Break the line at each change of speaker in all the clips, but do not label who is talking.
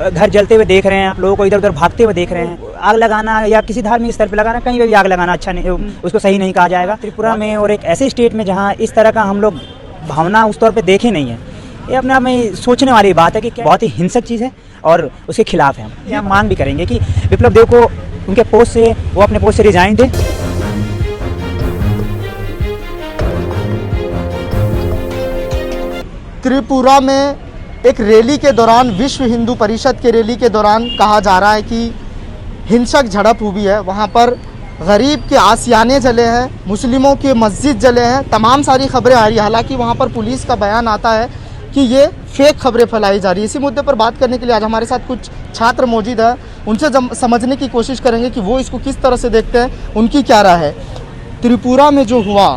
घर जलते हुए देख रहे हैं, आप लोगों को इधर उधर भागते हुए देख रहे हैं। आग लगाना या किसी धार्मिक स्थल पे लगाना, कहीं भी आग लगाना अच्छा नहीं, उसको सही नहीं कहा जाएगा। त्रिपुरा में और एक ऐसे स्टेट में जहाँ इस तरह का हम लोग भावना उस तौर पे देखे नहीं है, ये अपने आप में सोचने वाली बात है कि बहुत ही हिंसक चीज़ है और उसके खिलाफ है। हम मांग भी करेंगे कि विप्लव देव को उनके पोस्ट से वो अपने पोस्ट से रिजाइन दें।
त्रिपुरा में एक रैली के दौरान, विश्व हिंदू परिषद के रैली के दौरान कहा जा रहा है कि हिंसक झड़प हुई है। वहाँ पर गरीब के आसियाने जले हैं, मुस्लिमों के मस्जिद जले हैं, तमाम सारी खबरें आ रही है। हालांकि वहाँ पर पुलिस का बयान आता है कि ये फेक खबरें फैलाई जा रही है। इसी मुद्दे पर बात करने के लिए आज हमारे साथ कुछ छात्र मौजूद है, उनसे समझने की कोशिश करेंगे कि वो इसको किस तरह से देखते हैं, उनकी क्या राय है। त्रिपुरा में जो हुआ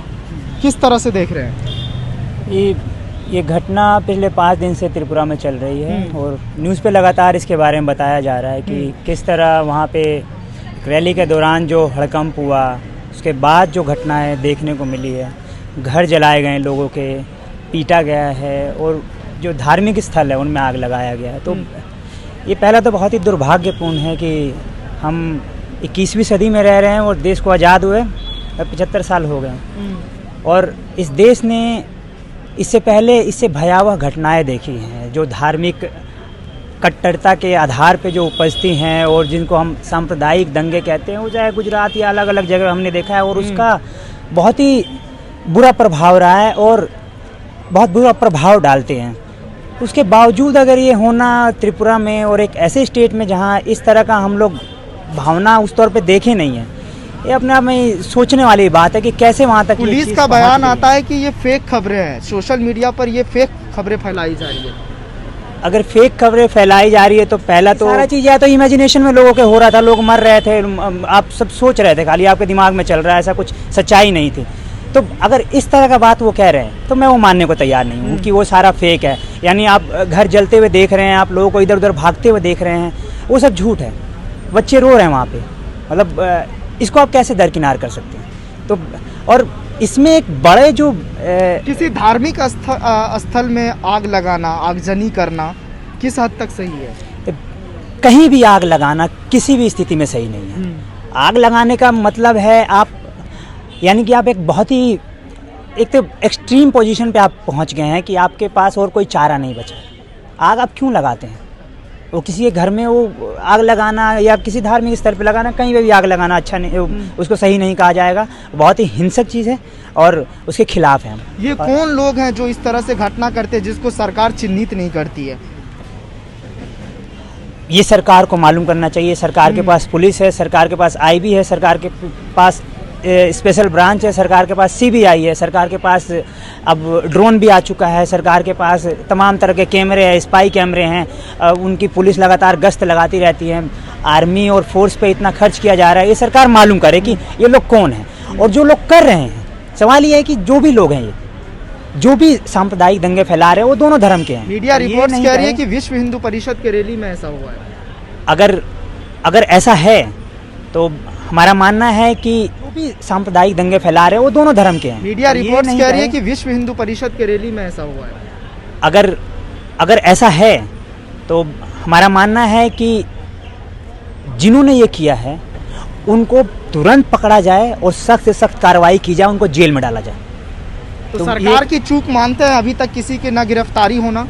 किस तरह से देख रहे हैं?
ये घटना पिछले 5 दिन से त्रिपुरा में चल रही है और न्यूज़ पे लगातार इसके बारे में बताया जा रहा है कि किस तरह वहाँ पे रैली के दौरान जो हड़कंप हुआ, उसके बाद जो घटनाएं देखने को मिली है, घर जलाए गए लोगों के, पीटा गया है और जो धार्मिक स्थल है उनमें आग लगाया गया है। तो ये पहला तो बहुत ही दुर्भाग्यपूर्ण है कि हम 21वीं सदी में रह रहे हैं और देश को आज़ाद हुए 75 साल हो गए और इस देश ने इससे पहले इससे भयावह घटनाएं देखी हैं जो धार्मिक कट्टरता के आधार पे जो उपजती हैं और जिनको हम सांप्रदायिक दंगे कहते हैं, वो चाहे गुजरात या अलग अलग जगह हमने देखा है और उसका बहुत ही बुरा प्रभाव रहा है और बहुत बुरा प्रभाव डालते हैं। उसके बावजूद अगर ये होना त्रिपुरा में और एक ऐसे स्टेट में जहाँ इस तरह का हम लोग भावना उस तौर पे देखे नहीं है, ये अपने आप में सोचने वाली बात है कि कैसे वहाँ तक
पुलिस का बयान आता है कि ये फेक खबरें हैं, सोशल मीडिया पर ये फेक खबरें फैलाई जा रही है।
अगर फेक खबरें फैलाई जा रही है तो पहला तो सारा चीज़ या तो इमेजिनेशन में लोगों के हो रहा था, लोग मर रहे थे, आप सब सोच रहे थे, खाली आपके दिमाग में चल रहा है, ऐसा कुछ सच्चाई नहीं थी। तो अगर इस तरह का बात वो कह रहे हैं तो मैं वो मानने को तैयार नहीं हूँ कि वो सारा फेक है। यानी आप घर जलते हुए देख रहे हैं, आप लोगों को इधर उधर भागते हुए देख रहे हैं, वो सब झूठ है। बच्चे रो रहे हैं वहाँ पे, मतलब इसको आप कैसे दरकिनार कर सकते हैं? तो और इसमें एक बड़े जो
किसी धार्मिक स्थल में आग लगाना, आगजनी करना किस हद तक सही है?
कहीं भी आग लगाना किसी भी स्थिति में सही नहीं है। आग लगाने का मतलब है आप, यानी कि आप एक बहुत ही एक तो एक्सट्रीम पोजीशन पे आप पहुंच गए हैं कि आपके पास और कोई चारा नहीं बचा। आग आप क्यों लगाते हैं? वो किसी के घर में वो आग लगाना या किसी धार्मिक स्थल पे लगाना, कहीं भी आग लगाना अच्छा नहीं, उसको सही नहीं कहा जाएगा। बहुत ही हिंसक चीज़ है और उसके खिलाफ है हम।
ये कौन लोग हैं जो इस तरह से घटना करते हैं जिसको सरकार चिन्हित नहीं करती है?
ये सरकार को मालूम करना चाहिए। सरकार के पास पुलिस है, सरकार के पास आईबी है, सरकार के पास स्पेशल ब्रांच है, सरकार के पास सीबीआई है, सरकार के पास अब ड्रोन भी आ चुका है, सरकार के पास तमाम तरह के कैमरे हैं, स्पाई कैमरे हैं, उनकी पुलिस लगातार गश्त लगाती रहती है। आर्मी और फोर्स पे इतना खर्च किया जा रहा है, ये सरकार मालूम करे कि ये लोग कौन हैं और जो लोग कर रहे हैं। सवाल ये है कि जो भी लोग हैं, ये जो भी सांप्रदायिक दंगे फैला रहे हैं, वो दोनों धर्म के हैं।
मीडिया रिपोर्ट्स कह रही है कि विश्व हिंदू परिषद के रैली में ऐसा हुआ है।
अगर ऐसा है तो हमारा मानना है कि जो भी सांप्रदायिक दंगे फैला रहे हैं, वो दोनों धर्म के हैं।
मीडिया रिपोर्ट्स कह रही है कि विश्व हिंदू परिषद के रैली में ऐसा हुआ है।
अगर ऐसा है तो हमारा मानना है कि जिन्होंने ये किया है उनको तुरंत पकड़ा जाए और सख्त से सख्त कार्रवाई की जाए, उनको जेल में डाला जाए।
तो सरकार की चूक मानते हैं अभी तक किसी के न गिरफ्तारी होना?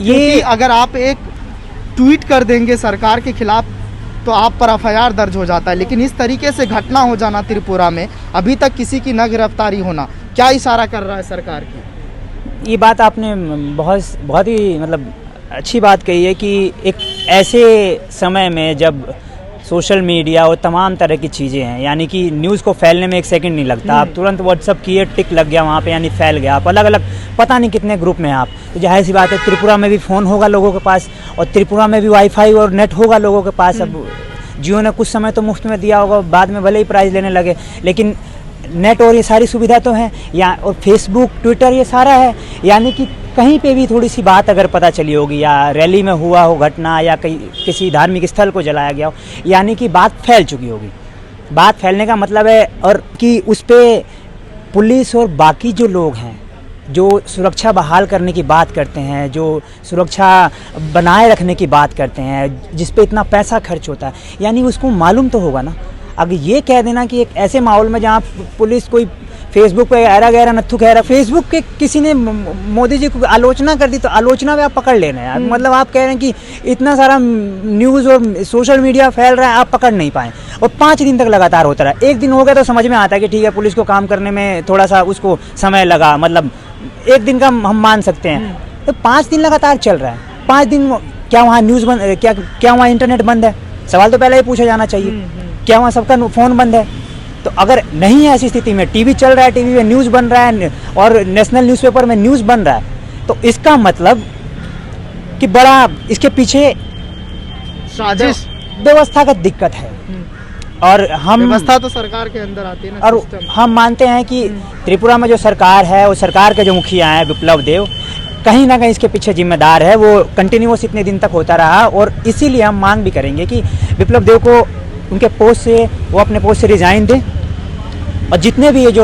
ये अगर आप एक ट्वीट कर देंगे सरकार के खिलाफ तो आप पर एफआईआर दर्ज हो जाता है, लेकिन इस तरीके से घटना हो जाना त्रिपुरा में, अभी तक किसी की न गिरफ्तारी होना, क्या इशारा कर रहा है सरकार की?
ये बात आपने बहुत ही मतलब अच्छी बात कही है कि एक ऐसे समय में जब सोशल मीडिया और तमाम तरह की चीज़ें हैं, यानी कि न्यूज़ को फैलने में 1 सेकंड नहीं लगता। आप तुरंत व्हाट्सअप किए, टिक लग गया वहाँ पे, यानी फैल गया। आप अलग अलग पता नहीं कितने ग्रुप में आप, तो जाहिर सी बात है त्रिपुरा में भी फ़ोन होगा लोगों के पास और त्रिपुरा में भी वाईफाई और नेट होगा लोगों के पास। अब जियो ने कुछ समय तो मुफ्त में दिया होगा, बाद में भले ही प्राइस लेने लगे, लेकिन नेट और ये सारी सुविधा तो है या, और फेसबुक, ट्विटर, ये सारा है। यानी कि कहीं पे भी थोड़ी सी बात अगर पता चली होगी या रैली में हुआ हो घटना या किसी धार्मिक स्थल को जलाया गया हो, यानी कि बात फैल चुकी होगी। बात फैलने का मतलब है और कि उस पर पुलिस और बाकी जो लोग हैं जो सुरक्षा बहाल करने की बात करते हैं, जो सुरक्षा बनाए रखने की बात करते हैं, जिस पे इतना पैसा खर्च होता है, यानी उसको मालूम तो होगा ना। अब ये कह देना कि एक ऐसे माहौल में जहाँ पुलिस कोई फेसबुक पे ऐरा गहरा नत्थु कह रहा, फेसबुक के किसी ने मोदी जी को आलोचना कर दी तो आलोचना पे आप पकड़ ले रहे हैं। मतलब आप कह रहे हैं कि इतना सारा न्यूज़ और सोशल मीडिया फैल रहा है, आप पकड़ नहीं पाए, और 5 दिन तक लगातार होता रहा। एक दिन हो गया तो समझ में आता है कि ठीक है, पुलिस को काम करने में थोड़ा सा उसको समय लगा, मतलब एक दिन का हम मान सकते हैं। तो 5 दिन लगातार चल रहा है, 5 दिन क्या वहाँ न्यूज़ बंद, क्या वहाँ इंटरनेट बंद है? सवाल तो पहले ही पूछा जाना चाहिए। क्या वहाँ सबका फ़ोन बंद है? तो अगर नहीं है ऐसी स्थिति में, टीवी चल रहा है, टीवी में न्यूज़ बन रहा है और नेशनल न्यूज़पेपर में न्यूज़ बन रहा है, तो इसका मतलब कि बड़ा इसके पीछे
साजिश,
व्यवस्थागत दिक्कत है। और हम
व्यवस्था तो सरकार के अंदर आती है ना,
और
सिस्टम।
हम मानते हैं कि त्रिपुरा में जो सरकार है, वो सरकार के जो मुखिया हैं विप्लव देव, कहीं ना कहीं इसके पीछे जिम्मेदार है। वो कंटिन्यूअस इतने दिन तक होता रहा, और इसीलिए हम मांग भी करेंगे कि विप्लव देव को उनके पोस्ट से, वो अपने पोस्ट से रिजाइन दें। और जितने भी ये जो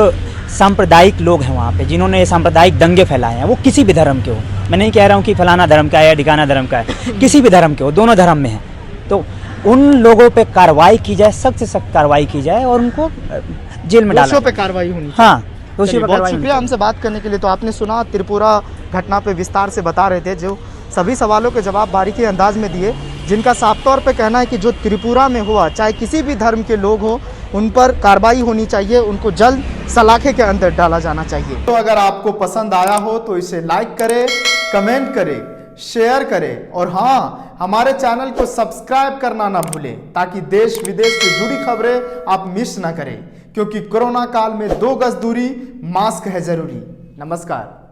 सांप्रदायिक लोग हैं वहाँ पे, जिन्होंने ये सांप्रदायिक दंगे फैलाए हैं, वो किसी भी धर्म के हो, मैं नहीं कह रहा हूँ कि फलाना धर्म का है या ढिकाना धर्म का है, किसी भी धर्म के हो, दोनों धर्म में हैं, तो उन लोगों पे कार्रवाई की जाए, सख्त से सख्त कार्रवाई की जाए और उनको जेल में डाला
दोषियों पे कार्रवाई होनी चाहिए।
हाँ, दोषियों
चलिए,
पे
बहुत
कार्रवाई
शुक्रिया हमसे बात करने के लिए। तो आपने सुना, त्रिपुरा घटना पे विस्तार से बता रहे थे, जो सभी सवालों के जवाब बारीकी अंदाज में दिए, जिनका साफ तौर पे कहना है कि जो त्रिपुरा में हुआ, चाहे किसी भी धर्म के लोग हो, उन पर कार्रवाई होनी चाहिए, उनको जल्द सलाखे के अंदर डाला जाना चाहिए। तो अगर आपको पसंद आया हो तो इसे लाइक करें, कमेंट करें, शेयर करें, और हाँ, हमारे चैनल को सब्सक्राइब करना ना भूलें, ताकि देश विदेश से जुड़ी खबरें आप मिस ना करें, क्योंकि कोरोना काल में 2 गज दूरी, मास्क है जरूरी। नमस्कार।